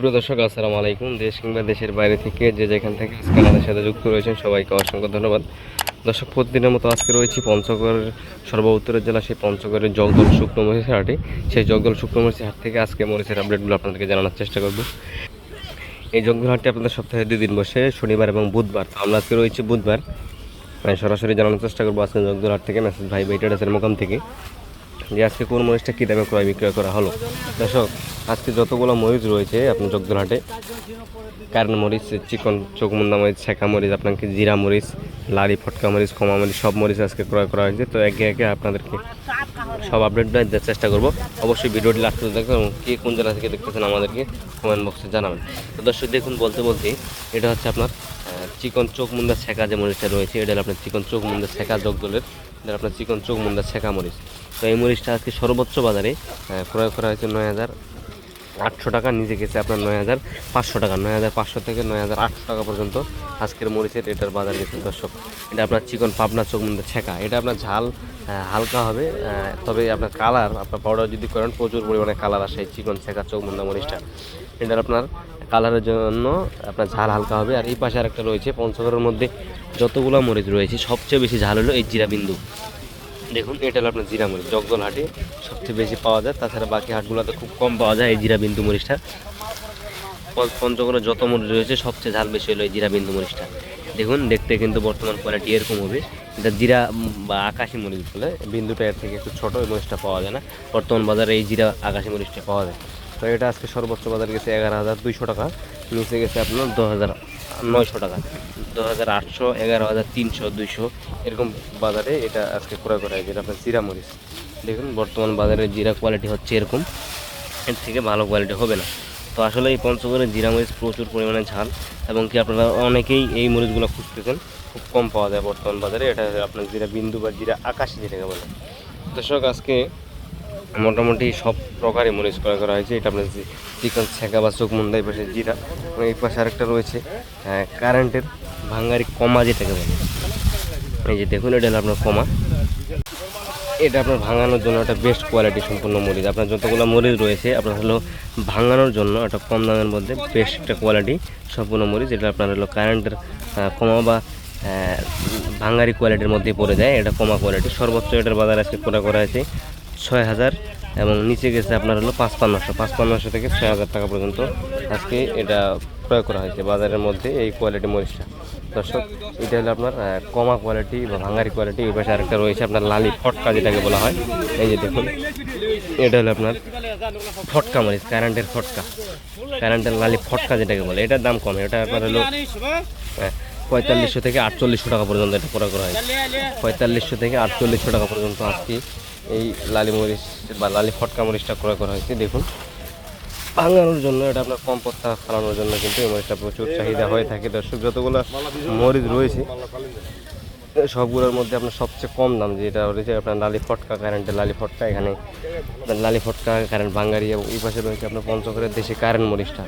প্রিয় দর্শক আসসালামু আলাইকুম। দেশ কিংবা দেশের বাইরে থেকে যে যেখান থেকে আজকে আমাদের সাথে যুক্ত রয়েছেন সবাইকে অসংখ্য ধন্যবাদ। দর্শক, প্রতিদিনের মতো আজকে রয়েছি পঞ্চগড়ের সর্ব-উত্তরের জেলা সেই পঞ্চগড়ের জগদল শুকনো মরিচের হাটে। সেই জগদল শুকনো মরিচের হাট থেকে আজকে মরিচের আপডেটগুলো আপনাদেরকে জানানোর চেষ্টা করব। এই জগদল হাটটি আপনাদের সপ্তাহে 2 দিন বসে, শনিবার এবং বুধবার। তো আমরা আজকে রয়েছি বুধবার, সরাসরি জানানোর চেষ্টা করবো আজকে জগদল হাট থেকে মেসেজ ভাই ট্রেডার্সের মোকাম থেকে যে আজকে কোন মরিচটা কী দামে ক্রয় বিক্রয় করা হলো। দর্শক, আজকে যতগুলো মরিচ রয়েছে আপনার জগদলহাটে, কারণ মরিচ, চিকন চোখমুন্দা মরিচ, ছেঁকা মরিচ, আপনাকে জিরা মরিচ, লালি ফটকা মরিচ, খমা মরিচ, সব মরিচ আজকে ক্রয় করা হয়েছে। তো একে একে আপনাদেরকে সব আপডেট দেওয়ার চেষ্টা করব। অবশ্যই ভিডিওটি লাস্ট পর্যন্ত দেখবেন এবং কে কোন জেলা থেকে দেখতেছেন আমাদেরকে কমেন্ট বক্সে জানাবেন। তো দর্শক দেখুন, বলতে এটা হচ্ছে আপনার চিকন চোখ মুন্দা ছেঁকা যে মরিচটা রয়েছে, এটা হলো আপনার চিকন চোখ মুন্দা ছেঁকা জগদলের, এটা আপনার চিকন চোখ মুন্দা ছেঁকা মরিচ। তো এই মরিচটা আজকে সর্বোচ্চ বাজারে ক্রয় করা হয়েছে 9,800 টাকা, নিচে গেছে আপনার 9,500 টাকা। 9,500 থেকে 9,800 টাকা পর্যন্ত আজকের মরিচের এটার বাজার গেছে। দর্শক, এটা আপনার চিকন পাবনা চোখ মুন্দা ছেঁকা, এটা আপনার ঝাল হালকা হবে, তবে আপনার কালার, আপনার পাউডার যদি করেন প্রচুর পরিমাণে কালার আসে এই চিকন ছেঁকা চোখ মুন্দা মরিচটা। এটার আপনার কালারের জন্য আপনার ঝাল হালকা হবে। আর এই পাশে আরেকটা রয়েছে, পঞ্চগড়ের মধ্যে যতগুলো মরিচ রয়েছে সবচেয়ে বেশি ঝাল হলো এই জিরা বিন্দু। দেখুন, এটা হলো আপনার জিরা মরিচ, জগদল হাটে সবচেয়ে বেশি পাওয়া যায়, তাছাড়া বাকি হাটগুলোতে খুব কম পাওয়া যায় এই জিরা বিন্দু মরিচটা। পঞ্চগড়ে যত মরিচ রয়েছে সবচেয়ে ঝাল বেশি হলো এই জিরা বিন্দু মরিচটা। দেখুন, দেখতে কিন্তু বর্তমান কোয়ালিটি এরকম হবে। এটা জিরা বা আকাশি মরিচ বলে, বিন্দুটা এর থেকে একটু ছোটো, এই মরিচটা পাওয়া যায় না বর্তমান বাজারে, এই জিরা আকাশি মরিচটা পাওয়া যায়। তো এটা আজকে সর্বোচ্চ বাজার গেছে 11,200 টাকা, নিচে গেছে আপনার 10,900 টাকা, 10,800, 11,300, 200 এরকম বাজারে এটা আজকে ক্রয় করা হয়। যেটা আপনার জিরা মরিচ, দেখুন বর্তমান বাজারে জিরা কোয়ালিটি হচ্ছে এরকম, এর থেকে ভালো কোয়ালিটি হবে না। তো আসলে এই পঞ্চগড়ের জিরা মরিচ প্রচুর পরিমাণে ঝাল, এবং কি আপনারা অনেকেই এই মরিচগুলো খুঁজতেছেন, খুব কম পাওয়া যায় বর্তমান বাজারে। এটা আপনার জিরা বিন্দু বা জিরা আকাশি যেটাকে বলে। দর্শক, আজকে মোটামুটি সব প্রকারই মরিচ ক্রয় করা হয়েছে। এটা আপনার চিকন ছেঁকা বা চোখ মুন্দা, এই পাশে জিরা, এবং এই পাশে আরেকটা রয়েছে কারেন্টের ভাঙ্গারি কমা যেটাকে বলে। এই যে দেখুন, এটা হলো আপনার কমা, এটা আপনার ভাঙানোর জন্য একটা বেস্ট কোয়ালিটি সম্পূর্ণ মরিচ। আপনার যতগুলো মরিচ রয়েছে আপনার হলো ভাঙানোর জন্য একটা কম দামের মধ্যে বেস্ট একটা কোয়ালিটি সম্পূর্ণ মরিচ। এটা আপনার হলো কারেন্টের কমা বা ভাঙ্গারি কোয়ালিটির মধ্যে পড়ে যায়, এটা কমা কোয়ালিটি। সর্বোচ্চ এটার বাজার আজকে করা হয়েছে 6,000, এবং নিচে গেছে আপনার হলো 5,500 থেকে 6,000 টাকা পর্যন্ত আজকে এটা ক্রয় করা হয়েছে বাজারের মধ্যে এই কোয়ালিটি মরিচটা। দর্শক, এটা হলো আপনার কমা কোয়ালিটি বা ভাঙ্গারি কোয়ালিটি। এই পাশে আরেকটা রয়েছে আপনার লালি ফটকা যেটাকে বলা হয়। এই যে দেখুন, এটা হলো আপনার ফটকা মরিচ, কারেন্টের ফটকা, কারেন্টের লালি ফটকা যেটাকে বলে। এটার দাম কম, এটা আপনার হলো 4500 থেকে 4800 টাকা পর্যন্ত এটা ক্রয় করা হয়েছে। 4500 থেকে 4800 টাকা পর্যন্ত আজকে এই লালি মরিচ বা লালি ফটকা মরিচটা ক্রয় করা হয়েছে। দেখুন, ভাঙানোর জন্য, এটা আপনার কম পত্তা ফালানোর জন্য কিন্তু এই মরিচটা প্রচুর চাহিদা হয়ে থাকে। দর্শক, যতগুলো মরিচ রয়েছে সবগুলোর মধ্যে আপনার সবচেয়ে কম দাম যেটা রয়েছে আপনার লালি ফটকা, কারেন্টের লালি ফটকা। এখানে আপনার লালি ফটকা, কারেন্ট ভাঙ্গারি, এবং এই পাশে রয়েছে আপনার পঞ্চগড়ের দেশে কারেন্ট মরিচটা।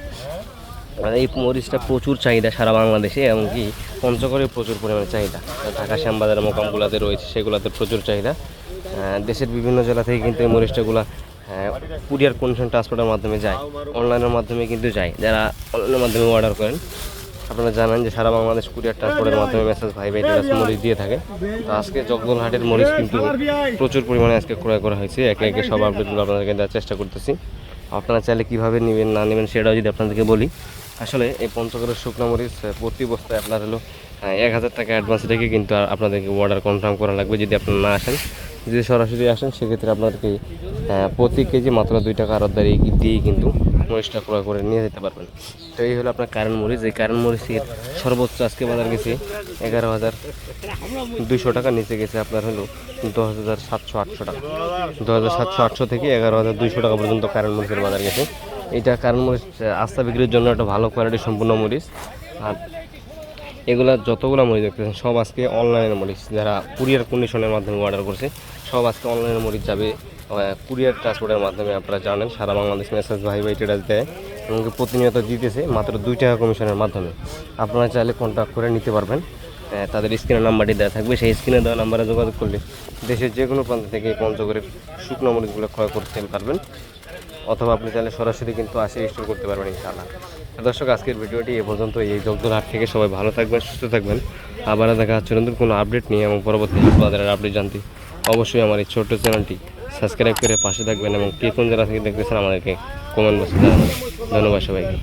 এই মরিচটা প্রচুর চাহিদা সারা বাংলাদেশে, এমনকি পঞ্চগড়ে প্রচুর পরিমাণে চাহিদা। ঢাকা শ্যামবাজারের মোকামগুলোতে রয়েছে, সেগুলোতে প্রচুর চাহিদা। দেশের বিভিন্ন জেলা থেকে কিন্তু এই মরিচটাগুলো কুরিয়ার কন্ডিশন ট্রান্সপোর্টের মাধ্যমে যায়, অনলাইনের মাধ্যমে কিন্তু যায়। যারা অনলাইনের মাধ্যমে অর্ডার করেন, আপনারা জানেন যে সারা বাংলাদেশ কুরিয়ার ট্রান্সপোর্টের মাধ্যমে মেসেজ ভাই ট্রেডার্স মরিচ দিয়ে থাকে। তো আজকে জগদল হাটের মরিচ কিন্তু প্রচুর পরিমাণে আজকে ক্রয় করা হয়েছে। একে একে সব আপডেটগুলো আপনাদেরকে দেওয়ার চেষ্টা করতেছি। আপনারা চাইলে কীভাবে নেবেন না নেবেন সেটাও যদি আপনাদেরকে বলি। আসলে এই পঞ্চগড়ের শুকনো মরিচ প্রতি বস্তায় আপনার হলো 1,000 টাকা অ্যাডভান্স রেখে কিন্তু আপনাদেরকে অর্ডার কনফার্ম করা লাগবে। যদি আপনারা না আসেন, যদি সরাসরি আসেন, সেক্ষেত্রে আপনাদেরকে প্রতি কেজি মাত্র 2 টাকা আরতদারি দিয়েই কিন্তু মরিচটা ক্রয় করে নিয়ে যেতে পারবেন। তো এই হলো আপনার কারেন্ট মরিচ। এই কারেন্ট মরিচের সর্বোচ্চ আজকে বাজার গেছে 11,200 টাকা, নিচে গেছে আপনার হলো 10,700-800 টাকা। 10,700-800 থেকে 11,200 টাকা পর্যন্ত কারেন্ট মরিচের বাজার গেছে। এইটা কারেন্ট মরিচ আস্থা বিক্রির জন্য একটা ভালো কোয়ালিটি সম্পূর্ণ মরিচ। আর এগুলা যতগুলো মরিচ দেখতেছেন সব আজকে অনলাইনের মরিচ। যারা কুরিয়ার কন্ডিশনের মাধ্যমে অর্ডার করছে সব আজকে অনলাইনের মরিচ যাবে কুরিয়ার ট্রান্সপোর্টের মাধ্যমে। আপনারা জানেন সারা বাংলাদেশ মেসেজ ভাই ট্রেডার্স দেয়, এবং প্রতিনিয়ত দিতেছে মাত্র 2 টাকা কমিশনের মাধ্যমে। আপনারা চাইলে কন্ট্যাক্ট করে নিতে পারবেন, তাদের স্ক্রিনের নাম্বারটি দেওয়া থাকবে। সেই স্ক্রিনে দেওয়া নাম্বারে যোগাযোগ করলে দেশের যে কোনো প্রান্ত থেকে পঞ্চগড়ের শুকনো মরিচগুলো ক্রয় করতে পারবেন। অথবা আপনি চাইলে সরাসরি কিন্তু আসে ইনস্টল করতে পারবেন ইনশাআল্লাহ। দর্শক আজকের ভিডিওটি এ পর্যন্ত। এই জগদলহাট থেকে সবাই ভালো থাকবেন, সুস্থ থাকবেন। আবার দেখা হচ্ছে নতুন কোনো আপডেট নিয়ে এবং পরবর্তী বাজারের আপডেট জানতে অবশ্যই আমার এই ছোট্ট চ্যানেলটি সাবস্ক্রাইব করে পাশে থাকবেন এবং কে কোন জেলা থেকে দেখতেছেন আমাদেরকে কমেন্ট বক্সে জানাবেন। ধন্যবাদ সবাইকে।